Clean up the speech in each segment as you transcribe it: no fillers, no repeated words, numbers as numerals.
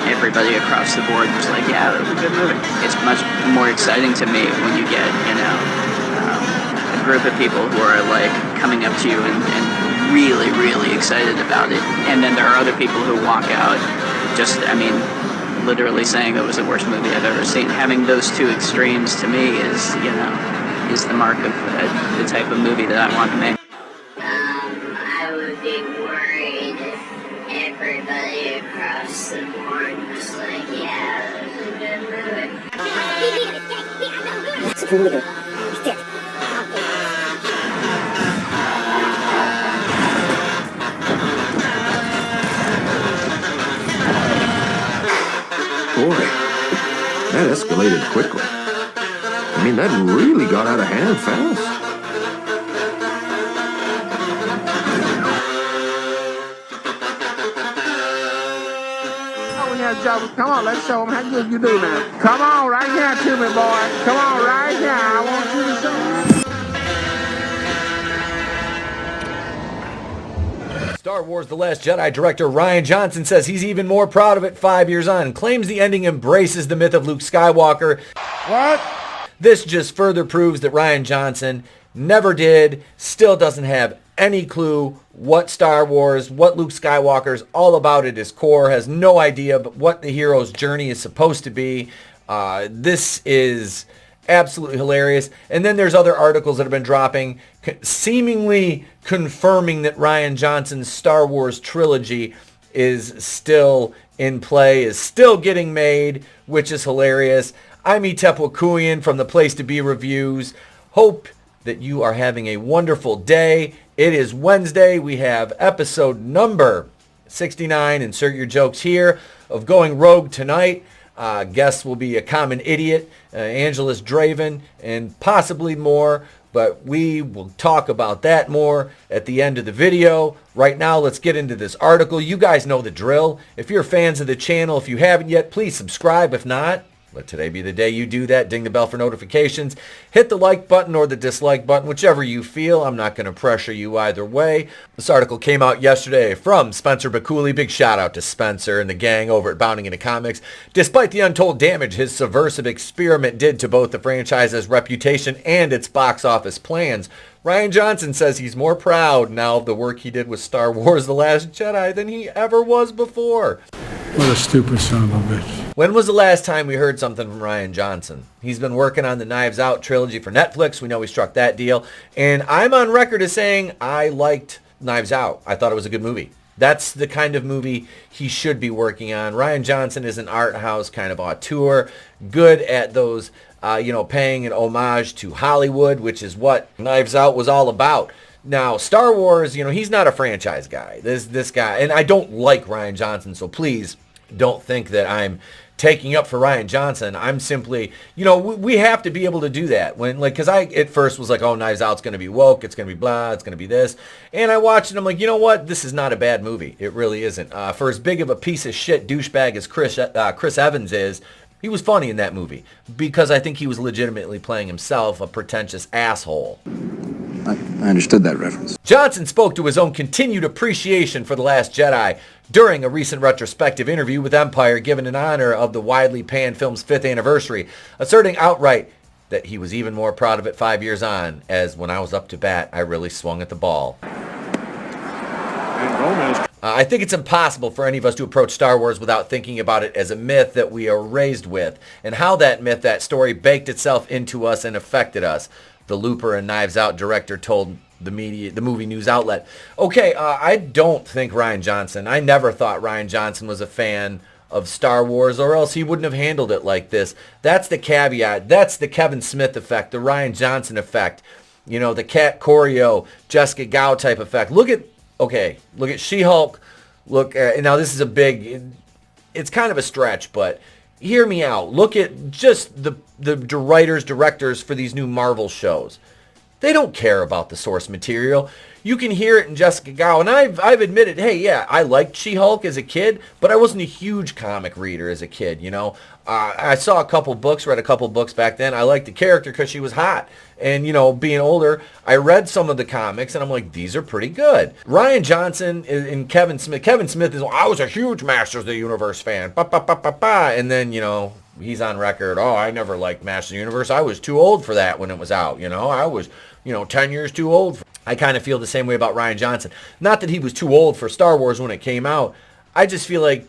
everybody across the board was like, yeah, that was a good movie. It's much more exciting to me when you get, a group of people who are like coming up to you and really, really excited about it. And then there are other people who walk out just, literally saying it was the worst movie I've ever seen. Having those two extremes to me is the mark of the type of movie that I want to make. I would be worried if everybody across the board was like, yeah, that was a good movie. Boy, that escalated quickly. That really got out of hand fast. Oh, yeah, Joe. Come on, let's show them how good you do now. Come on, right here to me, boy. Come on, right here. I want you to show me. Star Wars The Last Jedi director Rian Johnson says he's even more proud of it 5 years on and claims the ending embraces the myth of Luke Skywalker. What? This just further proves that Rian Johnson never did, still doesn't have any clue what Star Wars, what Luke Skywalker is all about at his core, has no idea but what the hero's journey is supposed to be. This is absolutely hilarious. And then there's other articles that have been dropping seemingly confirming that Rian Johnson's Star Wars trilogy is still in play, is still getting made, which is hilarious. I'm Tepwakuian from the Place to Be Reviews. Hope that you are having a wonderful day. It is Wednesday. We have episode number 69, insert your jokes here, of Going Rogue tonight. Guests will be a common idiot, Angelus Draven, and possibly more, but we will talk about that more at the end of the video. Right now, let's get into this article. You guys know the drill. If you're fans of the channel, if you haven't yet, please subscribe. If not, let today be the day you do that. Ding the bell for notifications. Hit the like button or the dislike button, whichever you feel. I'm not going to pressure you either way. This article came out yesterday from Spencer Bakuli. Big shout out to Spencer and the gang over at Bounding Into Comics. Despite the untold damage his subversive experiment did to both the franchise's reputation and its box office plans, Rian Johnson says he's more proud now of the work he did with Star Wars The Last Jedi than he ever was before. What a stupid son of a bitch. When was the last time we heard something from Rian Johnson? He's been working on the Knives Out trilogy for Netflix. We know he struck that deal. And I'm on record as saying I liked Knives Out. I thought it was a good movie. That's the kind of movie he should be working on. Rian Johnson is an art house kind of auteur, good at those, paying an homage to Hollywood, which is what Knives Out was all about. Now, Star Wars, he's not a franchise guy. This guy, and I don't like Rian Johnson, so please don't think that I'm taking up for Rian Johnson. I'm simply, we have to be able to do that. Because I at first was like, oh, Knives Out's going to be woke, it's going to be blah, it's going to be this. And I watched it, I'm like, you know what? This is not a bad movie. It really isn't. For as big of a piece of shit douchebag as Chris Evans is, he was funny in that movie because I think he was legitimately playing himself, a pretentious asshole. I understood that reference. Johnson spoke to his own continued appreciation for The Last Jedi during a recent retrospective interview with Empire given in honor of the widely panned film's 5th anniversary, asserting outright that he was even more proud of it 5 years on, as when I was up to bat, I really swung at the ball. I think it's impossible for any of us to approach Star Wars without thinking about it as a myth that we are raised with, and how that myth, that story, baked itself into us and affected us, the Looper and Knives Out director told the movie news outlet. Okay, I don't think Rian Johnson, I never thought Rian Johnson was a fan of Star Wars, or else he wouldn't have handled it like this. That's the caveat. That's the Kevin Smith effect, the Rian Johnson effect. The Kat Corio, Jessica Gao type effect. Look at She-Hulk. Now this is it's kind of a stretch, but hear me out. Look at just the writers, directors for these new Marvel shows. They don't care about the source material. You can hear it in Jessica Gao, and I've admitted, hey, yeah, I liked She-Hulk as a kid, but I wasn't a huge comic reader as a kid, you know. I saw a couple books, read a couple books back then. I liked the character because she was hot. And, you know, being older, I read some of the comics, and I'm like, these are pretty good. Rian Johnson and Kevin Smith. Kevin Smith is, I was a huge Masters of the Universe fan. Ba, ba, ba, ba, ba. And then, you know, he's on record, I never liked Masters of the Universe. I was too old for that when it was out, you know. I was, 10 years too old. I kind of feel the same way about Rian Johnson. Not that he was too old for Star Wars when it came out. I just feel like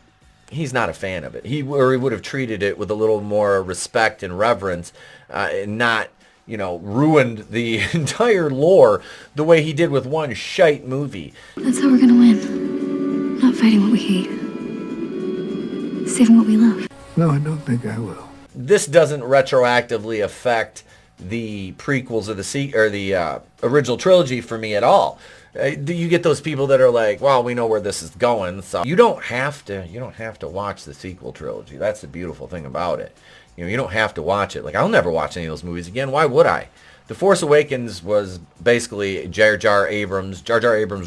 he's not a fan of it. He would have treated it with a little more respect and reverence, and not, ruined the entire lore the way he did with one shite movie. That's how we're gonna win. Not fighting what we hate. Saving what we love. No, I don't think I will. This doesn't retroactively affect the prequels of the original trilogy for me at all. You get those people that are like, well, we know where this is going, so you don't have to watch the sequel trilogy. That's the beautiful thing about it. You don't have to watch it. Like, I'll never watch any of those movies again. Why would I? The Force Awakens was basically Jar Jar Abrams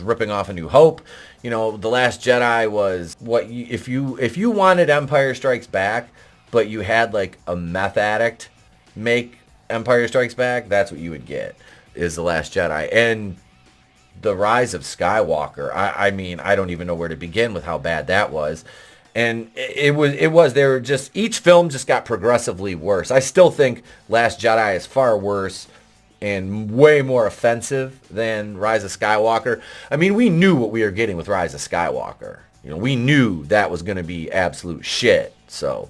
ripping off A New Hope. The Last Jedi was if you wanted Empire Strikes Back, but you had like a meth addict make Empire Strikes Back, that's what you would get, is The Last Jedi. And The Rise of Skywalker, I mean, I don't even know where to begin with how bad that was. And they were just, each film just got progressively worse. I still think Last Jedi is far worse and way more offensive than Rise of Skywalker. I mean, we knew what we were getting with Rise of Skywalker. We knew that was going to be absolute shit. So,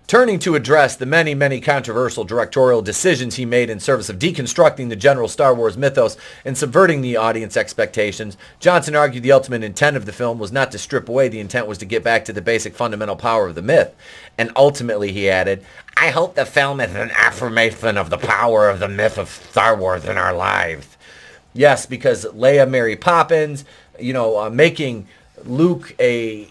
turning to address the many, many controversial directorial decisions he made in service of deconstructing the general Star Wars mythos and subverting the audience expectations, Johnson argued the ultimate intent of the film was not to strip away. The intent was to get back to the basic fundamental power of the myth. And ultimately, he added, I hope the film is an affirmation of the power of the myth of Star Wars in our lives. Yes, because Leia Mary Poppins, making Luke a,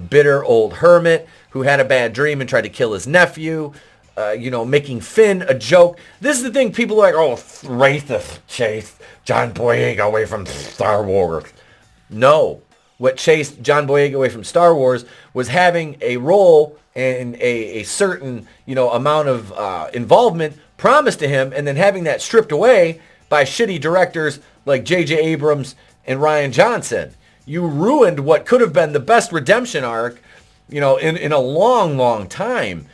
bitter old hermit who had a bad dream and tried to kill his nephew, making Finn a joke. This is the thing, people are like, racist, chased John Boyega away from Star Wars. No, what chased John Boyega away from Star Wars was having a role and a certain, amount of involvement promised to him, and then having that stripped away by shitty directors like J.J. Abrams and Rian Johnson. You ruined what could have been the best redemption arc, in a long, long time.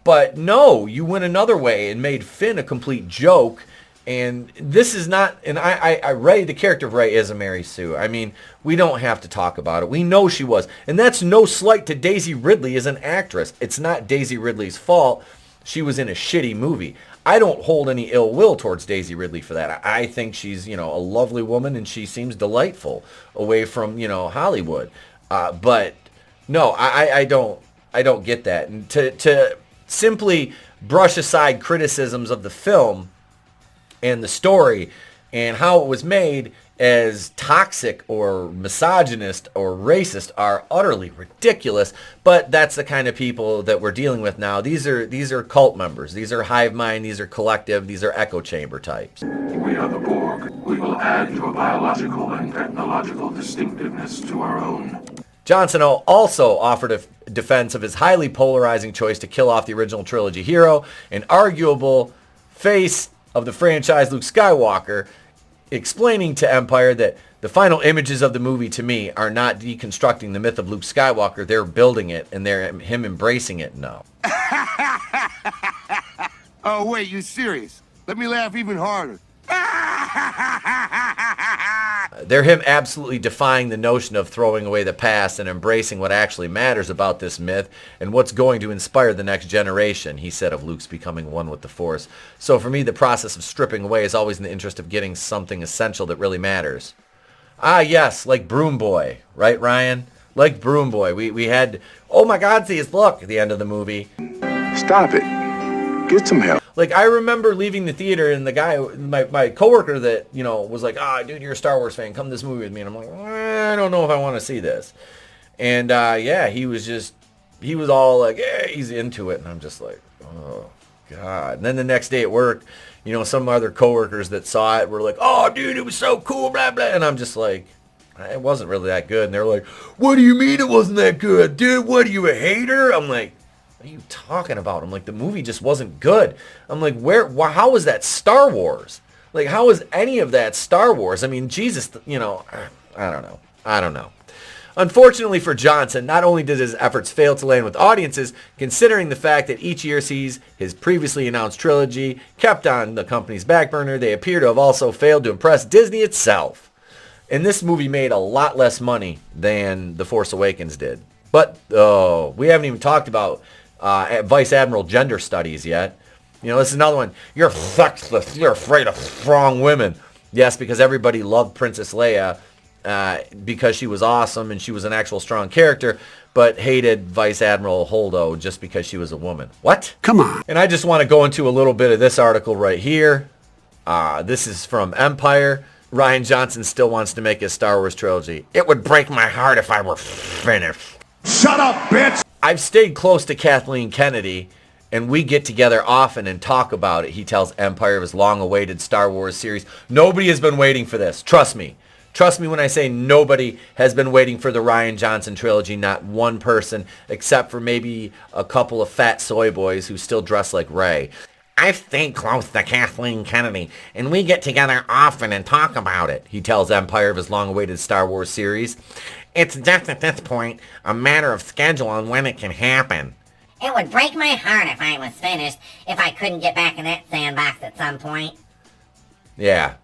But no, you went another way and made Finn a complete joke. And this is not, and Rey, the character of Rey is a Mary Sue. I mean, we don't have to talk about it. We know she was. And that's no slight to Daisy Ridley as an actress. It's not Daisy Ridley's fault. She was in a shitty movie. I don't hold any ill will towards Daisy Ridley for that. I think she's, a lovely woman, and she seems delightful away from, Hollywood. But no, I don't get that. And to simply brush aside criticisms of the film and the story and how it was made as toxic or misogynist or racist are utterly ridiculous. But that's the kind of people that we're dealing with now. These are cult members. These are hive mind. These are collective. These are echo chamber types. We are the Borg. We will add to a biological and technological distinctiveness to our own. Johnson also offered a defense of his highly polarizing choice to kill off the original trilogy hero, an arguable face of the franchise, Luke Skywalker, explaining to Empire that the final images of the movie, to me, are not deconstructing the myth of Luke Skywalker. They're building it, and they're him embracing it now. Oh, wait, you serious? Let me laugh even harder. They're him absolutely defying the notion of throwing away the past and embracing what actually matters about this myth and what's going to inspire the next generation, he said of Luke's becoming one with the Force. So for me, the process of stripping away is always in the interest of getting something essential that really matters. Ah, yes, like Broom Boy, right, Ryan? Like Broom Boy. We had, oh my God, see his look at the end of the movie. Stop it. Get some help. Like, I remember leaving the theater and the guy, my coworker that, was like, dude, you're a Star Wars fan. Come to this movie with me. And I'm like, I don't know if I want to see this. And, he was all like, yeah, he's into it. And I'm just like, oh, God. And then the next day at work, some other coworkers that saw it were like, oh, dude, it was so cool, blah, blah. And I'm just like, it wasn't really that good. And they're like, what do you mean it wasn't that good? Dude, what are you, a hater? I'm like, what are you talking about? I'm like, the movie just wasn't good. I'm like, how was that Star Wars? Like, how is any of that Star Wars? I mean, Jesus, I don't know. Unfortunately for Johnson, not only did his efforts fail to land with audiences, considering the fact that each year sees his previously announced trilogy kept on the company's back burner, they appear to have also failed to impress Disney itself. And this movie made a lot less money than The Force Awakens did. But, we haven't even talked about Vice Admiral gender studies yet. This is another one. You're sexless. You're afraid of strong women. Yes, because everybody loved Princess Leia because she was awesome and she was an actual strong character, but hated Vice Admiral Holdo just because she was a woman. What? Come on. And I just want to go into a little bit of this article right here. This is from Empire. Rian Johnson still wants to make his Star Wars trilogy. It would break my heart if I were finished. Shut up, bitch! I've stayed close to Kathleen Kennedy, and we get together often and talk about it. He tells Empire of his long-awaited Star Wars series. Nobody has been waiting for this. Trust me. Trust me when I say nobody has been waiting for the Rian Johnson trilogy. Not one person, except for maybe a couple of fat soy boys who still dress like Rey. I've stayed close to Kathleen Kennedy, and we get together often and talk about it, he tells Empire of his long-awaited Star Wars series. It's just at this point a matter of schedule on when it can happen. It would break my heart if I was finished, if I couldn't get back in that sandbox at some point. Yeah,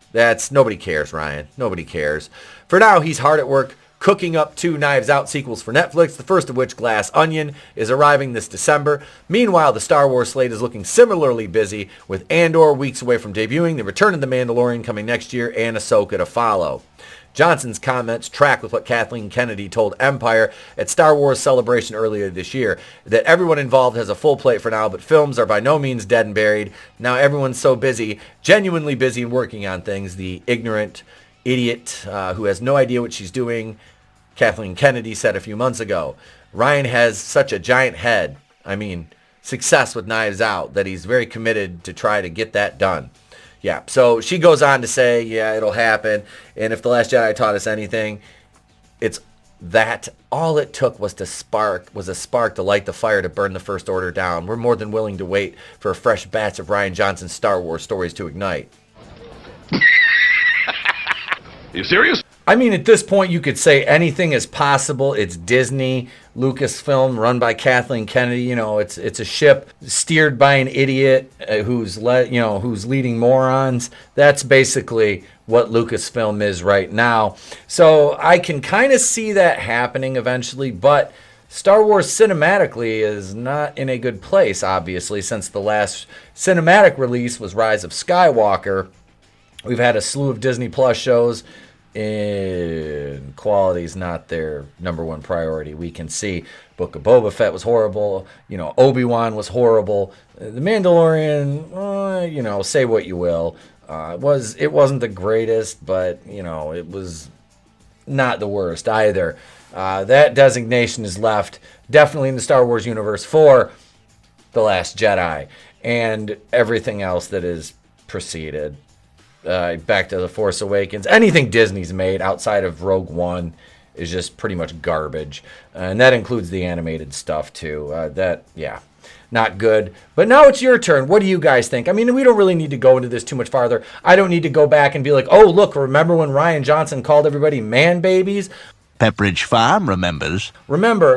nobody cares, Ryan. Nobody cares. For now, he's hard at work cooking up 2 Knives Out sequels for Netflix, the first of which, Glass Onion, is arriving this December. Meanwhile, the Star Wars slate is looking similarly busy, with Andor weeks away from debuting, The Return of the Mandalorian coming next year, and Ahsoka to follow. Johnson's comments track with what Kathleen Kennedy told Empire at Star Wars Celebration earlier this year, that everyone involved has a full plate for now, but films are by no means dead and buried. Now everyone's so busy, genuinely busy and working on things. The ignorant idiot who has no idea what she's doing, Kathleen Kennedy said a few months ago. Ryan has such a giant head, success with Knives Out, that he's very committed to try to get that done. Yeah, so she goes on to say, yeah, it'll happen. And if The Last Jedi taught us anything, it's that all it took was a spark to light the fire to burn the First Order down. We're more than willing to wait for a fresh batch of Rian Johnson's Star Wars stories to ignite. You serious? At this point, you could say anything is possible. It's Disney, Lucasfilm, run by Kathleen Kennedy. It's a ship steered by an idiot who's leading morons. That's basically what Lucasfilm is right now. So I can kind of see that happening eventually, but Star Wars cinematically is not in a good place, obviously, since the last cinematic release was Rise of Skywalker. We've had a slew of Disney Plus shows, and quality's not their number one priority. We can see Book of Boba Fett was horrible. Obi-Wan was horrible. The Mandalorian, say what you will. It wasn't the greatest, but, it was not the worst either. That designation is left definitely in the Star Wars universe for The Last Jedi and everything else that is preceded. Back to The Force Awakens. Anything Disney's made outside of Rogue One is just pretty much garbage. And that includes the animated stuff too. Not good. But now it's your turn. What do you guys think? We don't really need to go into this too much farther. I don't need to go back and be like, oh, look, remember when Rian Johnson called everybody man babies? Pepperidge Farm remembers. Remember,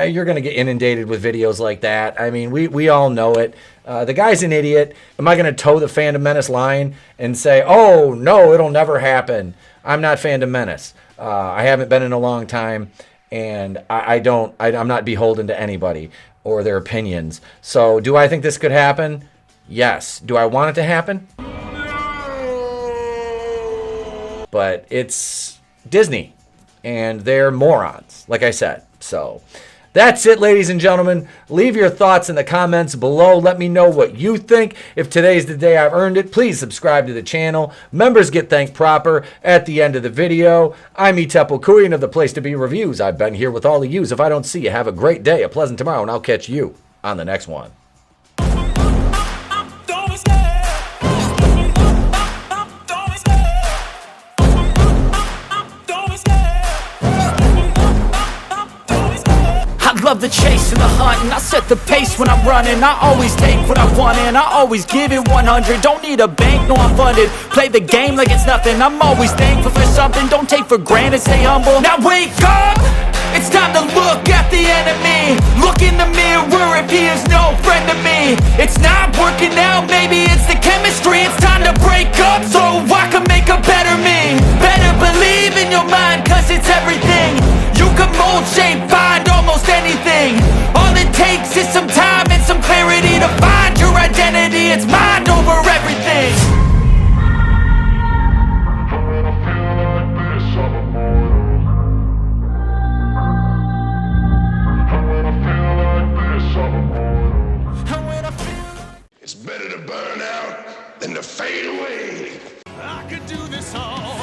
you're going to get inundated with videos like that. We all know it. The guy's an idiot. Am I going to toe the Phantom Menace line and say, oh, no, it'll never happen? I'm not Phantom Menace. I haven't been in a long time, and I'm not beholden to anybody or their opinions. So do I think this could happen? Yes. Do I want it to happen? But it's Disney. And they're morons, like I said. So that's it, ladies and gentlemen. Leave your thoughts in the comments below. Let me know what you think. If today's the day I've earned it, please subscribe to the channel. Members get thanked proper at the end of the video. I'm Infinitale Chronicles of the Place to Be Reviews. I've been here with all of yous. If I don't see you, have a great day, a pleasant tomorrow, and I'll catch you on the next one. love the chase and the hunt, and I set the pace when I'm running. I always take what I want and I always give it 100. Don't need a bank, no I'm funded. Play the game like it's nothing. I'm always thankful for something. Don't take for granted, stay humble. Now wake up! It's time to look at the enemy. Look in the mirror if he is no friend to me. It's not working out, maybe it's the chemistry. It's time to break up so I can make a better me. Better believe in your mind, cause it's everything. You can mold, shape, find almost anything. All it takes is some time and some clarity to find your identity. It's mind over everything. It's better to burn out than to fade away. I could do this all